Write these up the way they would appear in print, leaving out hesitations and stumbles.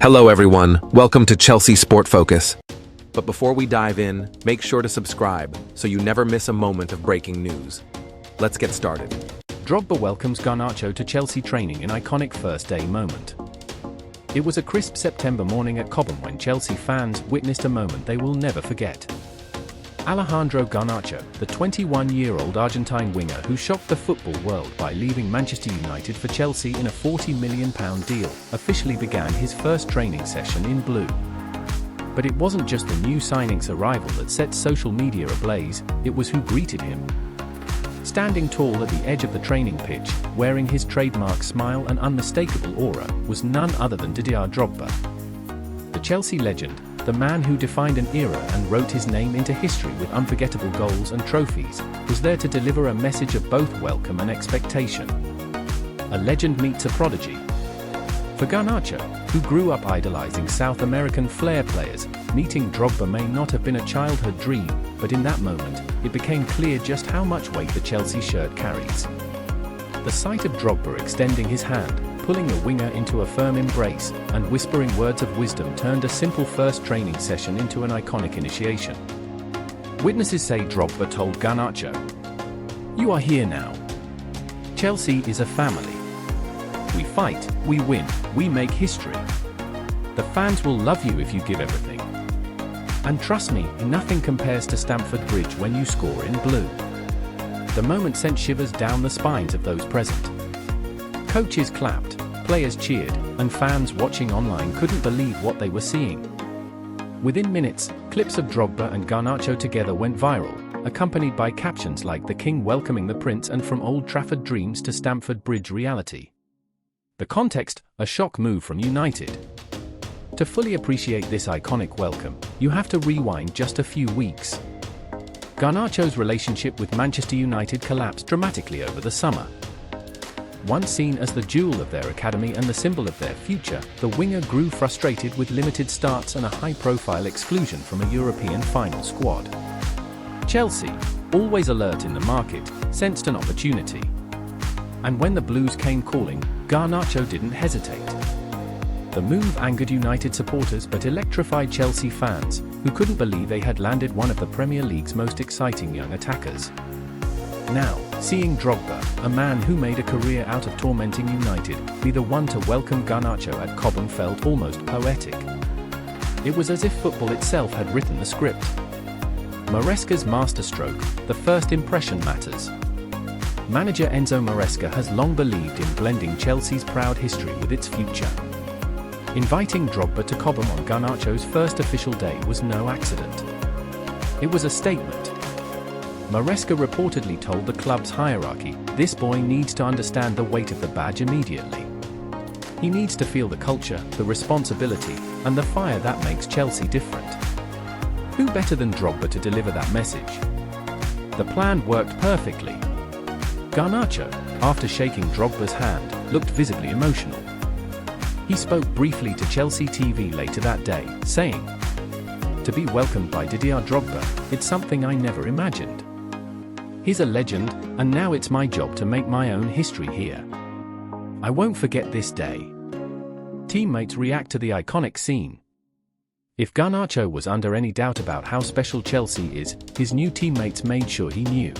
Hello everyone, welcome to Chelsea Sport Focus. But before we dive in, make sure to subscribe so you never miss a moment of breaking news. Let's get started. Drogba welcomes Garnacho to Chelsea training in iconic first-day moment. It was a crisp September morning at Cobham when Chelsea fans witnessed a moment they will never forget. Alejandro Garnacho, the 21-year-old Argentine winger who shocked the football world by leaving Manchester United for Chelsea in a £40 million deal, officially began his first training session in blue. But it wasn't just the new signing's arrival that set social media ablaze, it was who greeted him. Standing tall at the edge of the training pitch, wearing his trademark smile and unmistakable aura, was none other than Didier Drogba. The Chelsea legend, the man who defined an era and wrote his name into history with unforgettable goals and trophies, was there to deliver a message of both welcome and expectation. A legend meets a prodigy. For Garnacho, who grew up idolizing South American flair players, meeting Drogba may not have been a childhood dream, but in that moment, it became clear just how much weight the Chelsea shirt carries. The sight of Drogba extending his hand, pulling the winger into a firm embrace, and whispering words of wisdom turned a simple first training session into an iconic initiation. Witnesses say Drogba told Garnacho, "You are here now. Chelsea is a family. We fight, we win, we make history. The fans will love you if you give everything. And trust me, nothing compares to Stamford Bridge when you score in blue." The moment sent shivers down the spines of those present. Coaches clapped, players cheered, and fans watching online couldn't believe what they were seeing. Within minutes, clips of Drogba and Garnacho together went viral, accompanied by captions like "The King welcoming the Prince" and "From Old Trafford dreams to Stamford Bridge reality." The context, a shock move from United. To fully appreciate this iconic welcome, you have to rewind just a few weeks. Garnacho's relationship with Manchester United collapsed dramatically over the summer. Once seen as the jewel of their academy and the symbol of their future, the winger grew frustrated with limited starts and a high-profile exclusion from a European final squad. Chelsea, always alert in the market, sensed an opportunity. And when the Blues came calling, Garnacho didn't hesitate. The move angered United supporters but electrified Chelsea fans, who couldn't believe they had landed one of the Premier League's most exciting young attackers. Now, seeing Drogba, a man who made a career out of tormenting United, be the one to welcome Garnacho at Cobham felt almost poetic. It was as if football itself had written the script. Maresca's masterstroke, the first impression matters. Manager Enzo Maresca has long believed in blending Chelsea's proud history with its future. Inviting Drogba to Cobham on Garnacho's first official day was no accident. It was a statement. Maresca reportedly told the club's hierarchy, "This boy needs to understand the weight of the badge immediately. He needs to feel the culture, the responsibility, and the fire that makes Chelsea different." Who better than Drogba to deliver that message? The plan worked perfectly. Garnacho, after shaking Drogba's hand, looked visibly emotional. He spoke briefly to Chelsea TV later that day, saying, "To be welcomed by Didier Drogba, it's something I never imagined. He's a legend, and now it's my job to make my own history here. I won't forget this day." Teammates react to the iconic scene. If Garnacho was under any doubt about how special Chelsea is, his new teammates made sure he knew.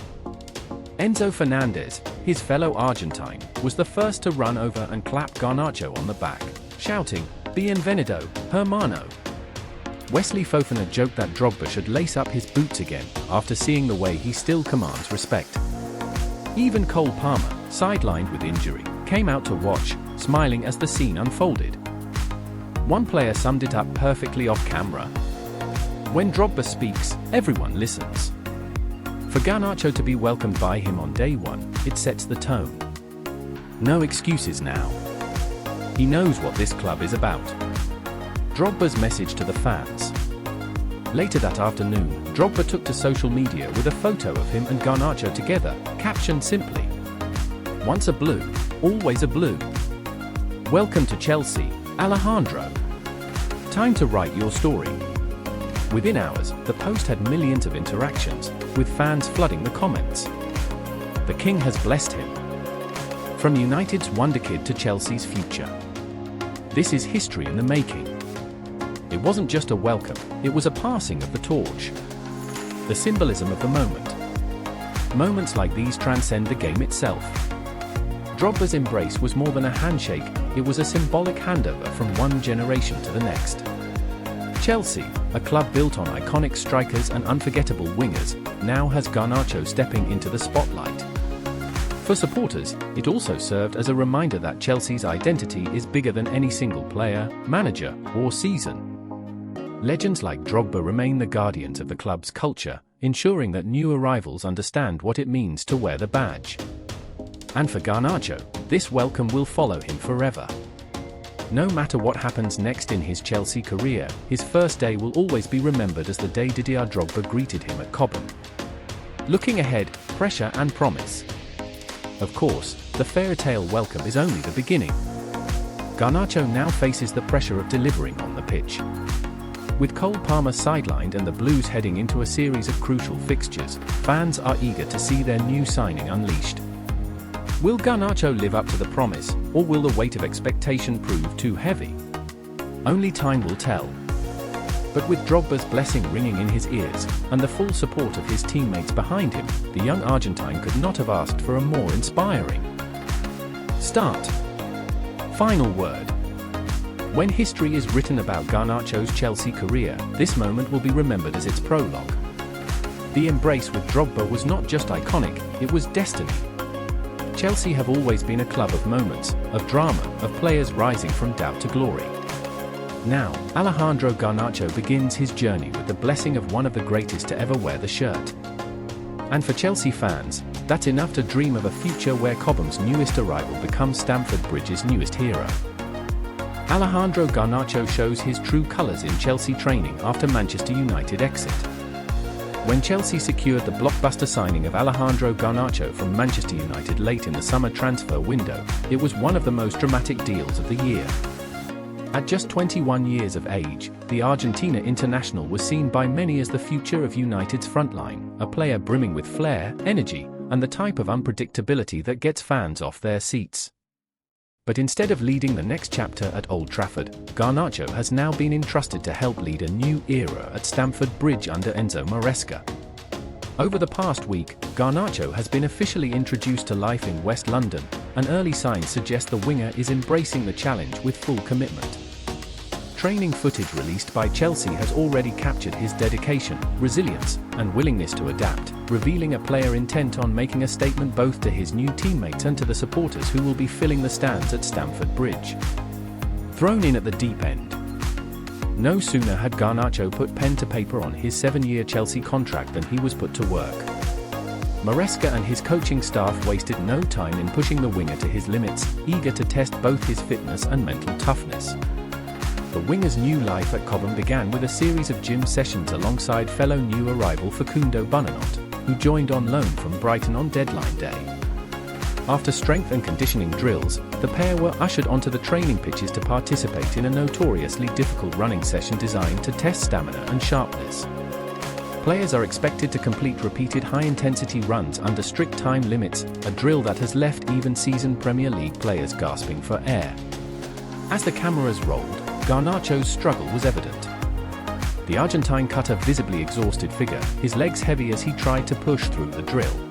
Enzo Fernandez, his fellow Argentine, was the first to run over and clap Garnacho on the back, shouting, "Bienvenido, hermano." Wesley Fofana joked that Drogba should lace up his boots again, after seeing the way he still commands respect. Even Cole Palmer, sidelined with injury, came out to watch, smiling as the scene unfolded. One player summed it up perfectly off camera. "When Drogba speaks, everyone listens." For Garnacho to be welcomed by him on day one, it sets the tone. No excuses now. He knows what this club is about. Drogba's message to the fans. Later that afternoon, Drogba took to social media with a photo of him and Garnacho together, captioned simply, "Once a blue, always a blue. Welcome to Chelsea, Alejandro. Time to write your story." Within hours, the post had millions of interactions, with fans flooding the comments. The King has blessed him. From United's wonder kid to Chelsea's future. This is history in the making. It wasn't just a welcome, it was a passing of the torch. The symbolism of the moment. Moments like these transcend the game itself. Drogba's embrace was more than a handshake, it was a symbolic handover from one generation to the next. Chelsea, a club built on iconic strikers and unforgettable wingers, now has Garnacho stepping into the spotlight. For supporters, it also served as a reminder that Chelsea's identity is bigger than any single player, manager, or season. Legends like Drogba remain the guardians of the club's culture, ensuring that new arrivals understand what it means to wear the badge. And for Garnacho, this welcome will follow him forever. No matter what happens next in his Chelsea career, his first day will always be remembered as the day Didier Drogba greeted him at Cobham. Looking ahead, pressure and promise. Of course, the fairy-tale welcome is only the beginning. Garnacho now faces the pressure of delivering on the pitch. With Cole Palmer sidelined and the Blues heading into a series of crucial fixtures, fans are eager to see their new signing unleashed. Will Garnacho live up to the promise, or will the weight of expectation prove too heavy? Only time will tell. But with Drogba's blessing ringing in his ears, and the full support of his teammates behind him, the young Argentine could not have asked for a more inspiring start. Final word. When history is written about Garnacho's Chelsea career, this moment will be remembered as its prologue. The embrace with Drogba was not just iconic, it was destiny. Chelsea have always been a club of moments, of drama, of players rising from doubt to glory. Now, Alejandro Garnacho begins his journey with the blessing of one of the greatest to ever wear the shirt. And for Chelsea fans, that's enough to dream of a future where Cobham's newest arrival becomes Stamford Bridge's newest hero. Alejandro Garnacho shows his true colours in Chelsea training after Manchester United exit. When Chelsea secured the blockbuster signing of Alejandro Garnacho from Manchester United late in the summer transfer window, it was one of the most dramatic deals of the year. At just 21 years of age, the Argentina international was seen by many as the future of United's frontline, a player brimming with flair, energy, and the type of unpredictability that gets fans off their seats. But instead of leading the next chapter at Old Trafford, Garnacho has now been entrusted to help lead a new era at Stamford Bridge under Enzo Maresca. Over the past week, Garnacho has been officially introduced to life in West London, and early signs suggest the winger is embracing the challenge with full commitment. Training footage released by Chelsea has already captured his dedication, resilience, and willingness to adapt, revealing a player intent on making a statement both to his new teammates and to the supporters who will be filling the stands at Stamford Bridge. Thrown in at the deep end. No sooner had Garnacho put pen to paper on his 7-year Chelsea contract than he was put to work. Maresca and his coaching staff wasted no time in pushing the winger to his limits, eager to test both his fitness and mental toughness. The winger's new life at Cobham began with a series of gym sessions alongside fellow new arrival Facundo Buonanotte, who joined on loan from Brighton on deadline day. After strength and conditioning drills, the pair were ushered onto the training pitches to participate in a notoriously difficult running session designed to test stamina and sharpness. Players are expected to complete repeated high-intensity runs under strict time limits, a drill that has left even seasoned Premier League players gasping for air. As the cameras rolled, Garnacho's struggle was evident. The Argentine cut a visibly exhausted figure, his legs heavy as he tried to push through the drill.